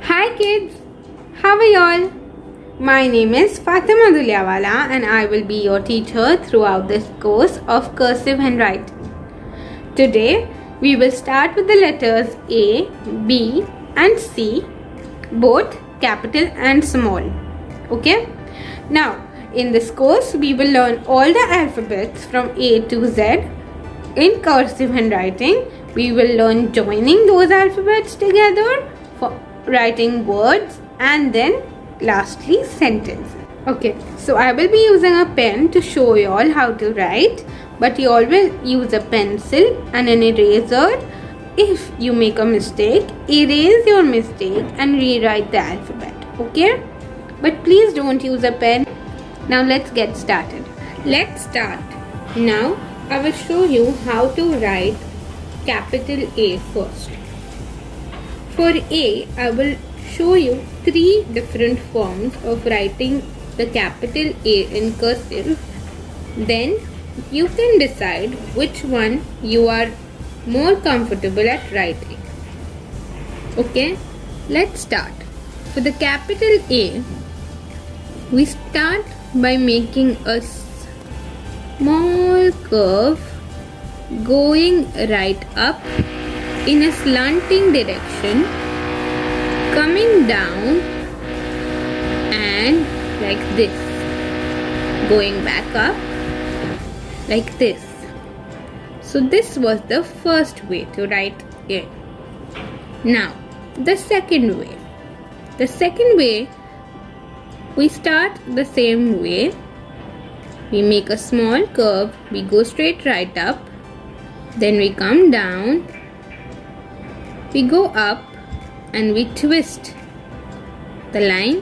Hi kids, how are y'all? My name is Fatima Dulyawala and I will be your teacher throughout this course of cursive handwriting. Today we will start with the letters A, B and C, both capital and small. Okay? Now in this course we will learn all the alphabets from A to Z. In cursive handwriting we will learn joining those alphabets together for writing words and then lastly sentence. Okay, so I will be using a pen to show you all how to write, but you all will use a pencil and an eraser. If you make a mistake, erase your mistake and rewrite the alphabet. Okay, but please don't use a pen. Now let's get started. Let's start. Now I will show you how to write capital A first. For A, I will show you 3 different forms of writing the capital A in cursive. Then you can decide which one you are more comfortable at writing. Okay, let's start. For the capital A, we start by making a small curve going right up in a slanting direction, coming down and like this, going back up like this. So this was the first way to write it. Now the second way. The second way, we start the same way. We make a small curve, we go straight right up, then we come down, we go up and we twist the line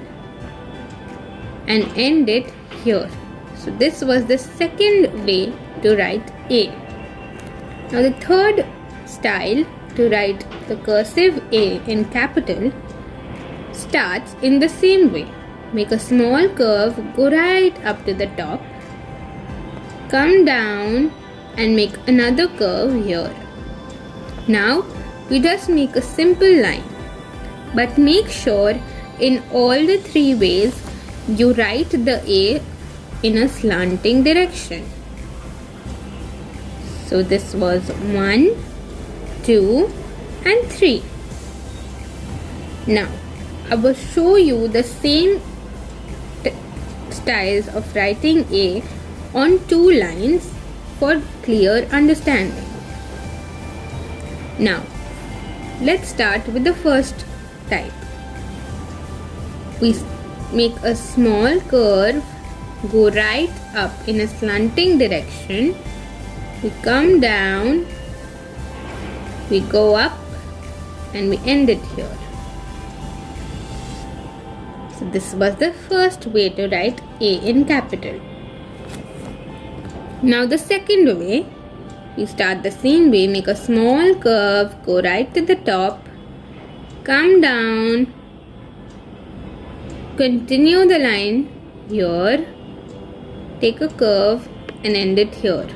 and end it here. So this was the second way to write A. Now the third style to write the cursive A in capital starts in the same way. Make a small curve, go right up to the top, come down and make another curve here. Now we just make a simple line, but make sure in all the 3 ways you write the A in a slanting direction. So this was 1, 2 and 3. Now I will show you the same styles of writing A on 2 lines for clear understanding. Now let's start with the first type. We make a small curve, go right up in a slanting direction, we come down, we go up and we end it here. So this was the first way to write A in capital. Now the second way, we start the same way, make a small curve, go right to the top, come down, continue the line here, take a curve and end it here.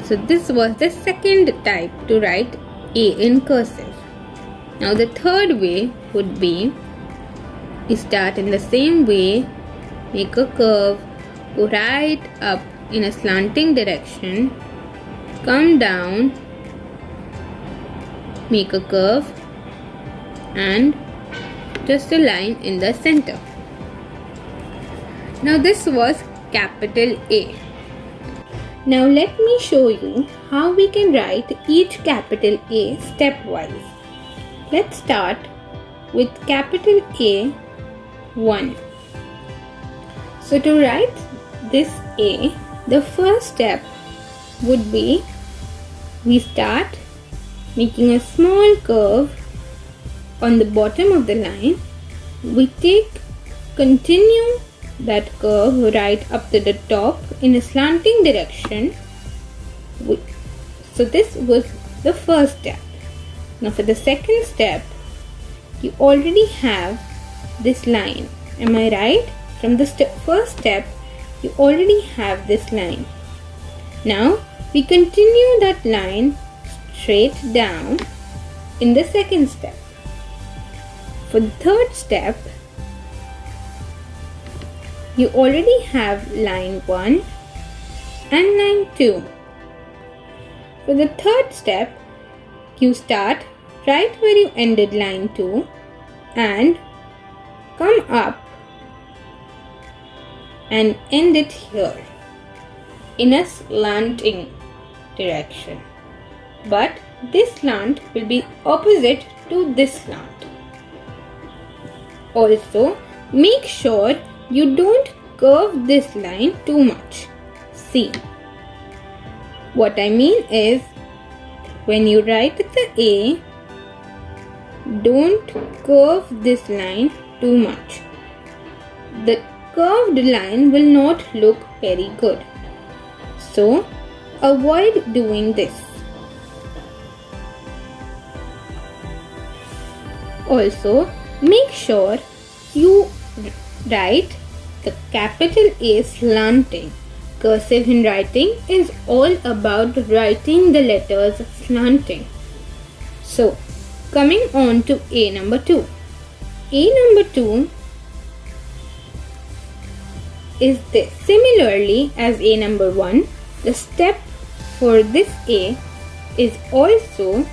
So this was the second type to write A in cursive. Now the third way would be, we start in the same way, make a curve, go right up in a slanting direction, come down, make a curve and just a line in the center. Now this was capital A. Now let me show you how we can write each capital A stepwise. Let's start with capital A 1. So to write this A, the first step would be, we start making a small curve on the bottom of the line. We continue that curve right up to the top in a slanting direction. So this was the first step. Now for the second step, you already have this line. Am I right? From the first step, you already have this line. Now we continue that line straight down in the second step. For the third step, you already have line 1 and line 2. For the third step, you start right where you ended line 2 and come up and end it here in a slanting direction. But this slant will be opposite to this slant. Also, make sure you don't curve this line too much. See, what I mean is, when you write the A, don't curve this line too much. The curved line will not look very good. So, avoid doing this. Also, make sure you write the capital A slanting. Cursive handwriting is all about writing the letters slanting. So, coming on to A number 2. A number 2 is this. Similarly as A number 1, the step for this A is also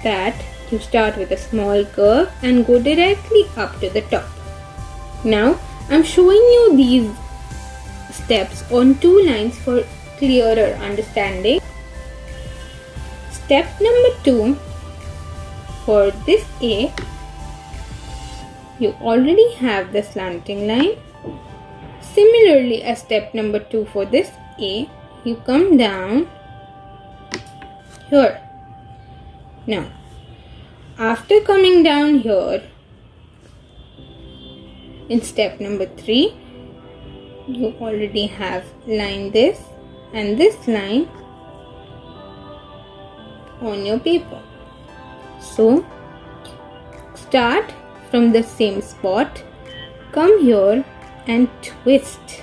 that you start with a small curve and go directly up to the top. Now, I'm showing you these steps on 2 lines for clearer understanding. Step number 2 for this A, you already have the slanting line. Similarly as step number 2 for this A, you come down here. Now, after coming down here, in step number 3, you already have line this and this line on your paper. So, start from the same spot, come here and twist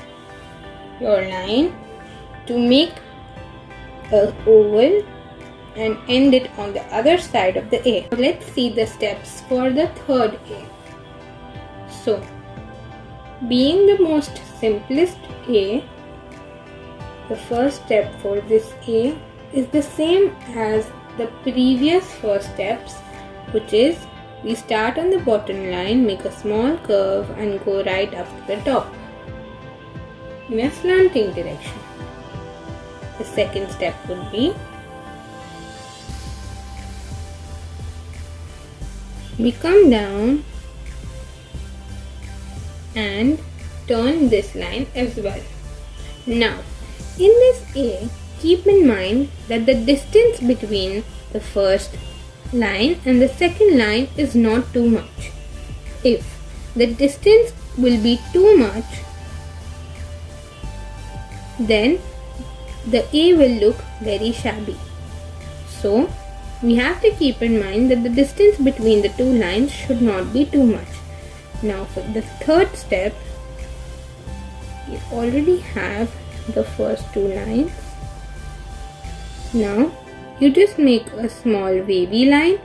your line to make an oval and end it on the other side of the A. Let's see the steps for the third A. So, being the most simplest A, the first step for this A is the same as the previous first steps, which is we start on the bottom line, make a small curve and go right up to the top in a slanting direction. The second step would be we come down and turn this line as well. Now, in this A, keep in mind that the distance between the first line and the second line is not too much. If the distance will be too much, then the A will look very shabby. So, we have to keep in mind that the distance between the 2 lines should not be too much. Now for the third step, you already have the first 2 lines. Now you just make a small wavy line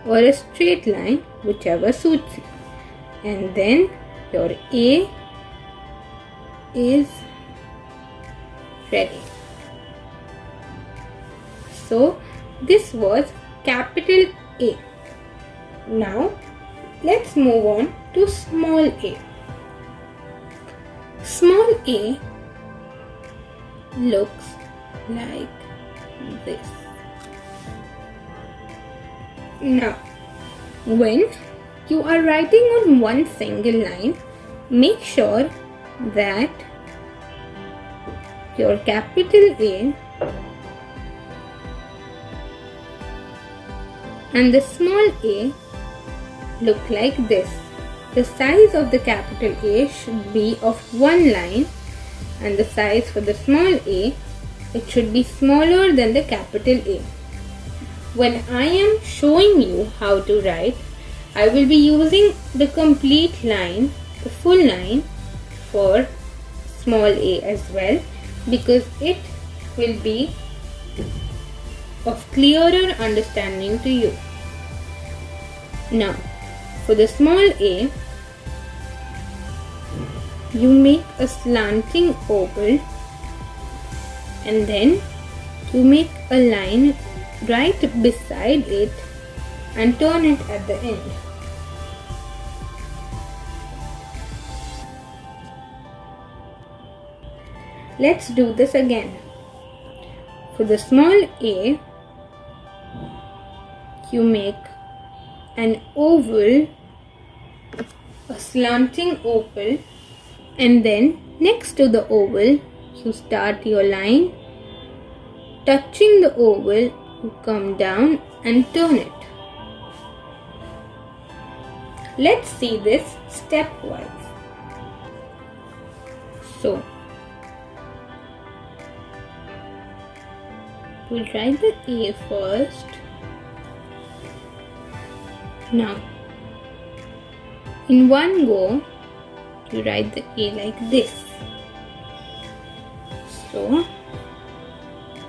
or a straight line, whichever suits you. And then your A is ready. So this was capital A. Now let's move on to small a. Small a looks like this. Now, when you are writing on one single line, make sure that your capital A and the small a look like this. The size of the capital A should be of one line, and the size for the small a, it should be smaller than the capital A. When I am showing you how to write, I will be using the complete line, the full line for small a as well, because it will be of clearer understanding to you. Now, for the small a, you make a slanting oval and then you make a line right beside it and turn it at the end. Let's do this again. For the small a, you make an oval, a slanting oval, and then next to the oval, you start your line. Touching the oval, you come down and turn it. Let's see this stepwise. So, we'll write the A first. Now, in one go, you write the A like this. So,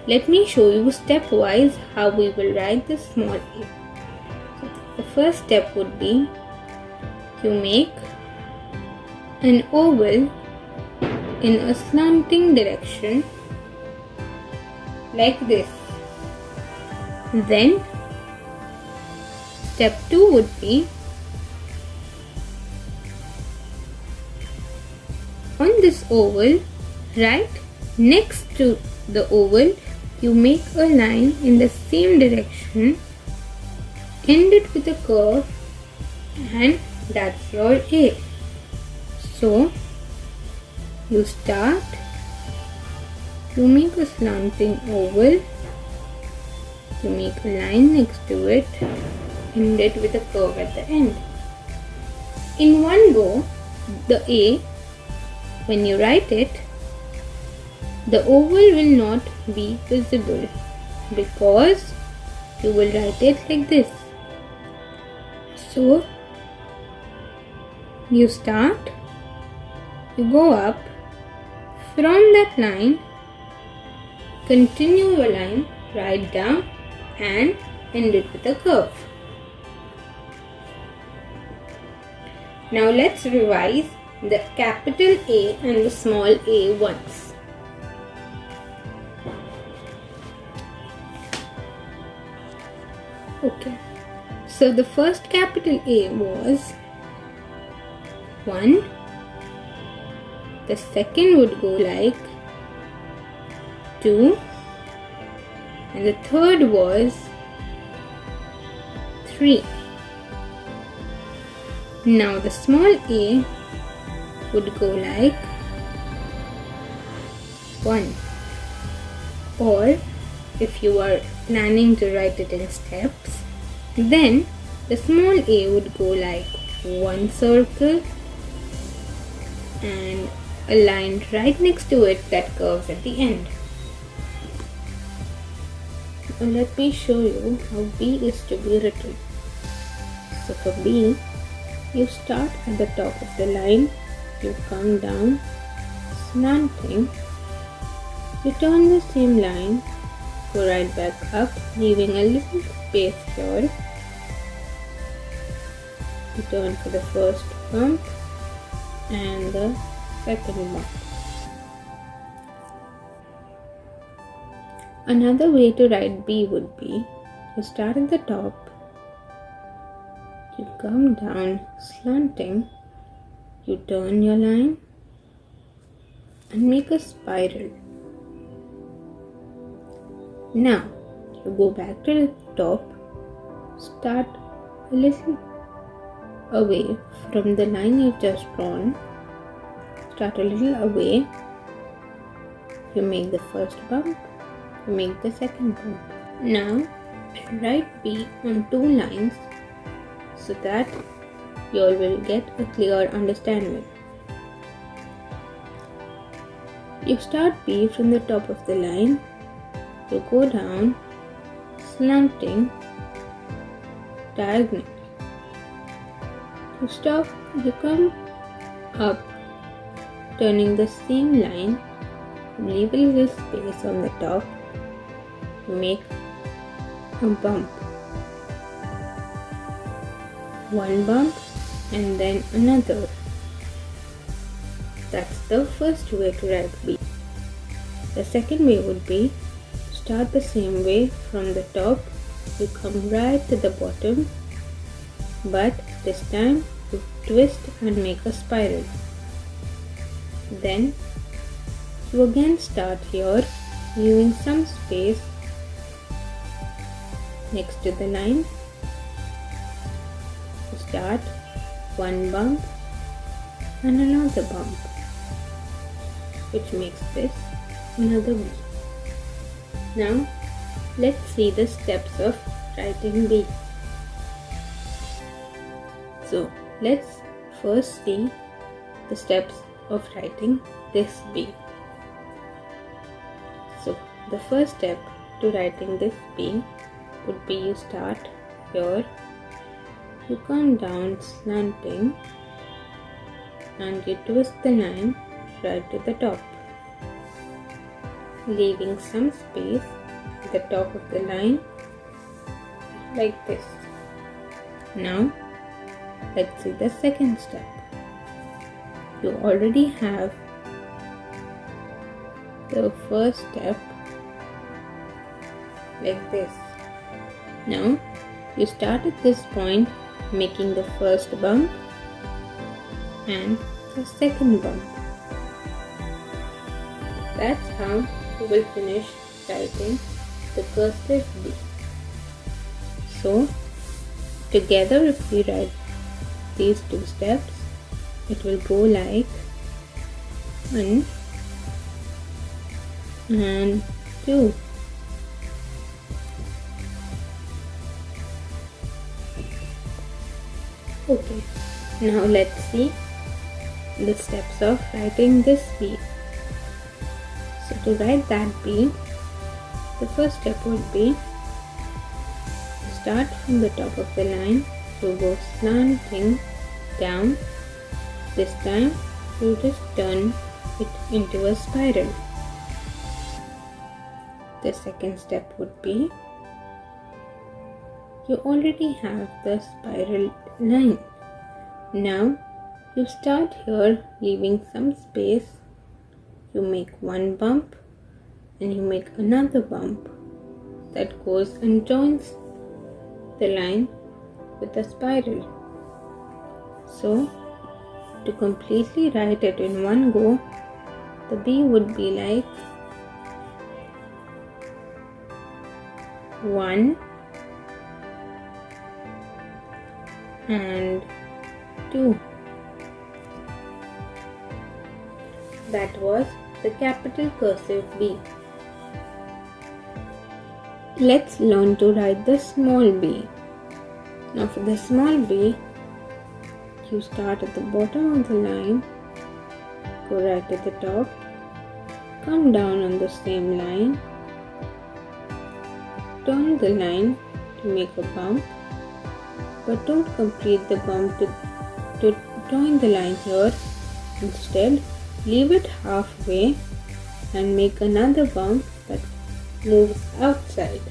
let me show you stepwise how we will write the small a. So, the first step would be you make an oval in a slanting direction like this. Then step 2 would be on this oval, right next to the oval, you make a line in the same direction, end it with a curve, and that's your A. So, you start, you make a slanting oval, you make a line next to it, end it with a curve at the end. In one go, the A, when you write it, the oval will not be visible because you will write it like this. So, you start, you go up, from that line, continue your line right down and end it with a curve. Now let's revise the capital A and the small a once. Okay, so the first capital A was 1, the second would go like 2, and the third was 3. Now the small a would go like 1, or if you are planning to write it in steps, then the small a would go like 1 circle and a line right next to it that curves at the end. Now let me show you how B is to be written. So for B, you start at the top of the line, you come down, slanting, you turn the same line, go right back up, leaving a little space here. You turn for the first bump and the second bump. Another way to write B would be, you start at the top, you come down slanting, you turn your line and make a spiral. Now, you go back to the top, start a little away from the line you've just drawn, start a little away, you make the first bump, you make the second bump. Now, write B on 2 lines so that you all will get a clear understanding. You start B from the top of the line, you go down, slanting, diagonal. You stop, you come up, turning the same line, leave a little space on the top to make a bump. One bump and then another. That's the first way to write B. The second way would be start the same way from the top. You come right to the bottom, but this time you twist and make a spiral. Then you again start here, leaving some space next to the line. You start one bump and another bump, which makes this another B. Now let's see the steps of writing B. So let's first see the steps of writing this B. So the first step to writing this B would be you start here, you come down slanting and you twist the line right to the top, leaving some space at the top of the line like this. Now let's see the second step. You already have the first step like this. Now you start at this point making the first bump and the second bump. That's how you will finish writing the cursive B. So together, if we write these two steps, it will go like 1 and 2. Okay, now let's see the steps of writing this B. So to write that B, the first step would be to start from the top of the line, to go slanting down. This time you just turn it into a spiral. The second step would be you already have the spiral line. Now you start here leaving some space. You make one bump and you make another bump that goes and joins the line with a spiral. So to completely write it in one go, the B would be like 1 and 2. That was the capital cursive B. Let's learn to write the small b. Now for the small b, you start at the bottom of the line, go right to the top, come down on the same line, turn the line to make a bump, but don't complete the bump to join the line here. Instead, leave it halfway and make another bump that moves outside.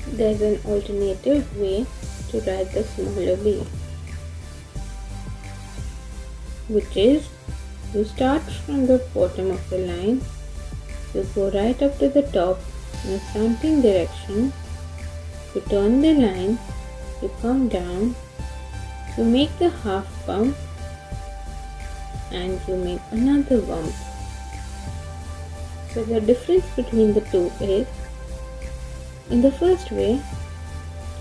There's an alternative way to write the smaller b, which is you start from the bottom of the line, you go right up to the top in a slanting direction, you turn the line, you come down, you make the half bump and you make another bump. So the difference between the two is, in the first way,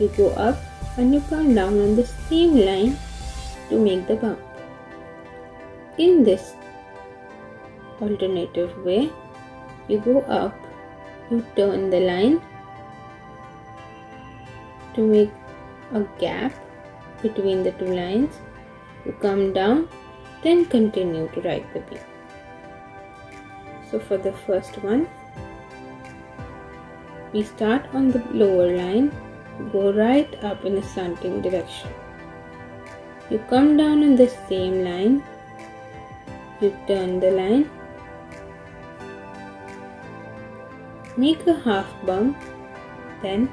you go up and you come down on the same line to make the bump. In this alternative way, you go up, you turn the line to make a gap between the two lines, you come down, then continue to write the B. So for the first one, we start on the lower line, go right up in a slanting direction. You come down on the same line, you turn the line, make a half bump, then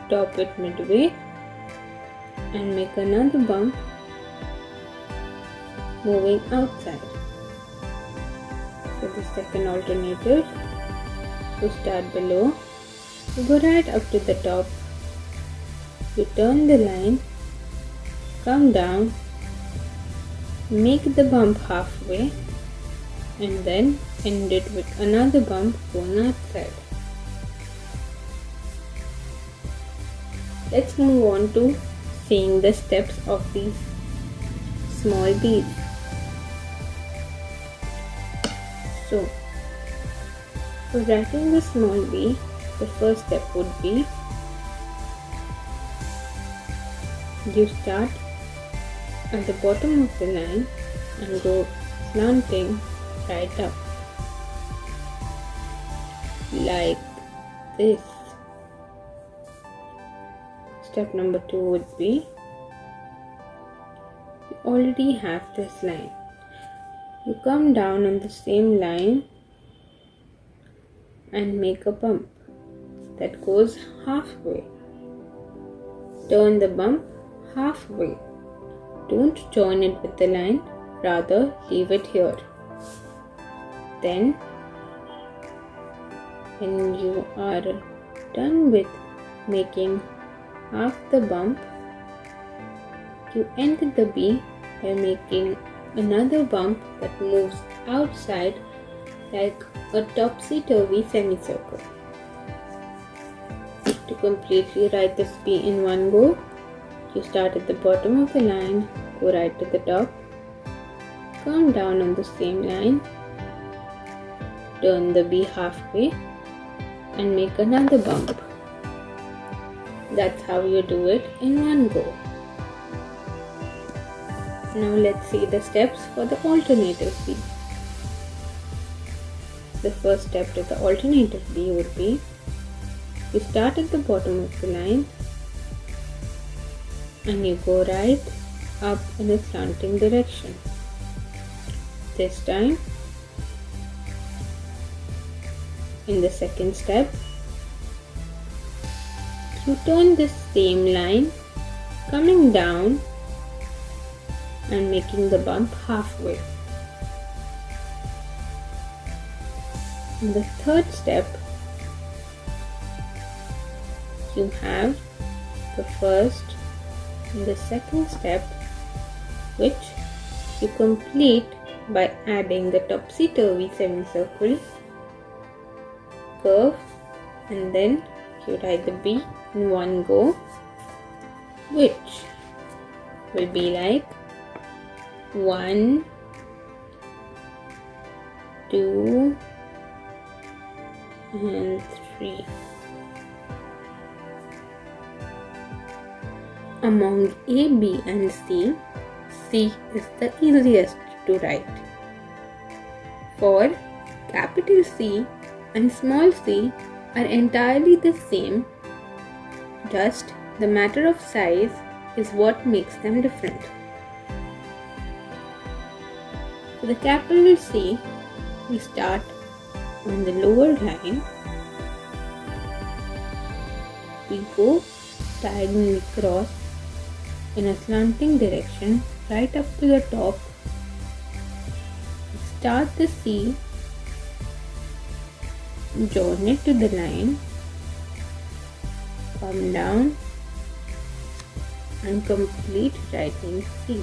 stop it midway and make another bump moving outside. For the second alternative, you start below, you go right up to the top, you turn the line, come down, make the bump halfway, and then end it with another bump going outside. Let's move on to seeing the steps of these small beads. So, for writing the small bee, the first step would be you start at the bottom of the line and go slanting right up like this. Step number 2 would be you already have this line. You come down on the same line and make a bump that goes halfway. Turn the bump halfway. Don't join it with the line, rather leave it here. Then, when you are done with making half the bump, you end the bee by making another bump that moves outside like a topsy-turvy semicircle. To completely write this bee in one go, you start at the bottom of the line, go right to the top, come down on the same line, turn the bee halfway and make another bump. That's how you do it in one go. Now let's see the steps for the alternative bee. The first step to the alternative bee would be you start at the bottom of the line and you go right up in a slanting direction. This time, in the second step, you turn the same line, coming down and making the bump halfway. In the third step, you have the first and the second step, which you complete by adding the topsy-turvy semicircle, curve, and then you write the bee in one go, which will be like 1, 2, and 3. Among A, B and C, C is the easiest to write. For capital C and small c are entirely the same, just the matter of size is what makes them different. For the capital C, we start on the lower line, we go diagonally across in a slanting direction right up to the top, start the C, join it to the line, come down and complete writing C.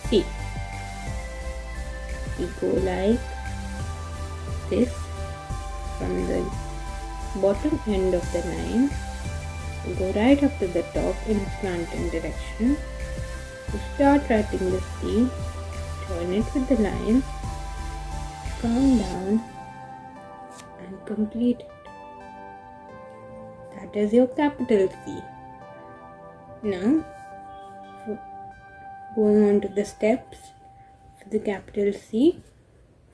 C. We go like this from the bottom end of the line, we go right up to the top in a slanting direction. We start writing the C, join it with the line, come down and complete it. That is your capital C. Now, going on to the steps for the capital C.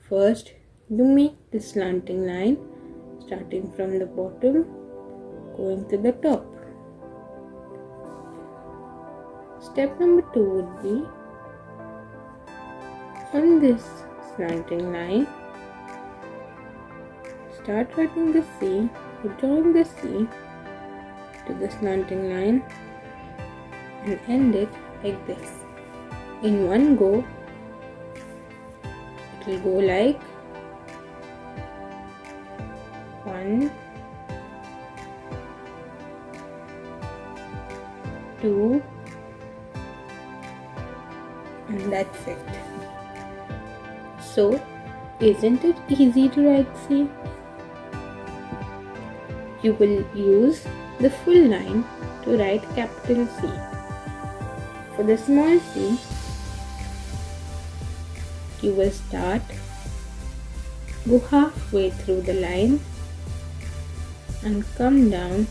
First, you make the slanting line starting from the bottom going to the top. Step number 2 would be On this slanting line, start writing the C, join the C to the slanting line and end it like this. In one go, it will go like 1, 2, and that's it. So, isn't it easy to write C? You will use the full line to write capital C. For the small c, you will start, go halfway through the line and come down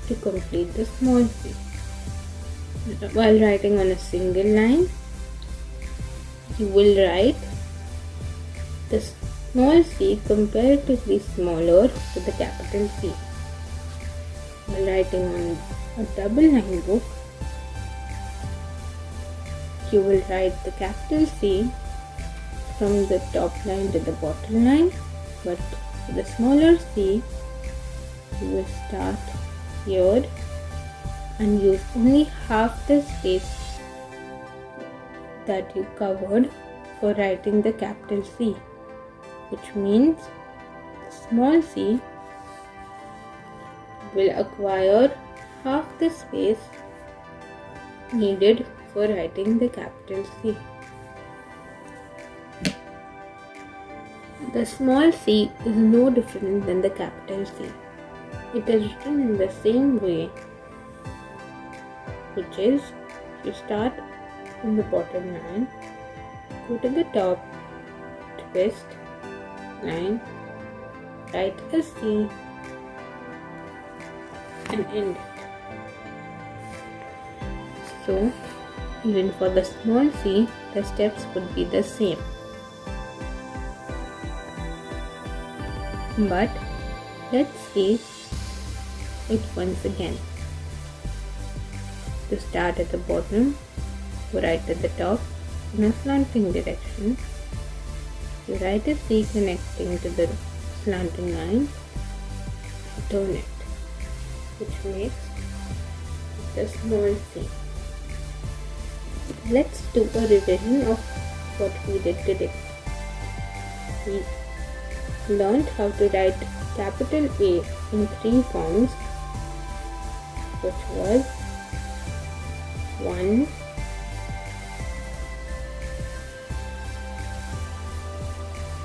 to complete the small c. While writing on a single line, you will write the small c comparatively smaller to the capital C. While writing on a double line book, you will write the capital C from the top line to the bottom line, but for the smaller c, you will start here and use only half the space that you covered for writing the capital C, which means the small c will acquire half the space needed for writing the capital C. The small c is no different than the capital C. It is written in the same way, which is you start in the bottom line, go to the top, twist, line, write a C and end it. So, even for the small c, the steps would be the same. But let's see it once again. To start at the bottom, go right at the top in a slanting direction. You write a C connecting to the slanting line, turn it, which makes the small c. Let's do a revision of what we did today. We learned how to write capital A in 3 forms, which was 1,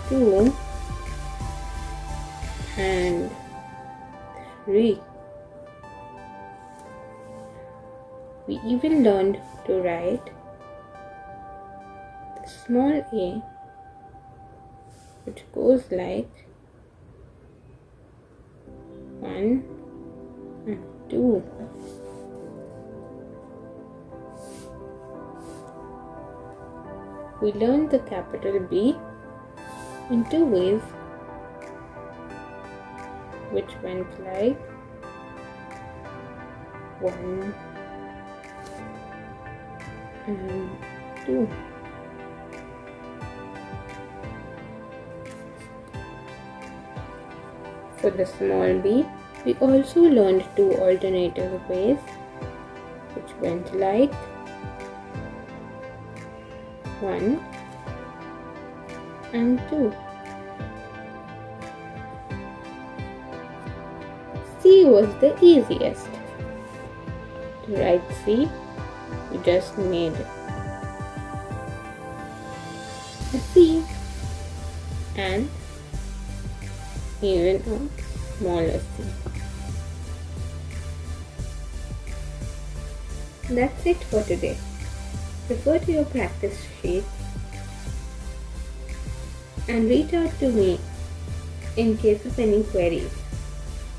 2, and 3. We even learned to write the small a, which goes like 1 and 2. We learned the capital B in 2 ways, which went like 1 and 2. For the small b, we also learned 2 alternative ways, which went like 1 and 2. C was the easiest. To write C, we just made a C and even a smaller c. That's it for today. Refer to your practice sheet and reach out to me in case of any queries.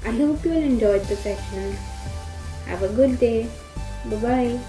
I hope you all enjoyed the session. Have a good day. Bye-bye.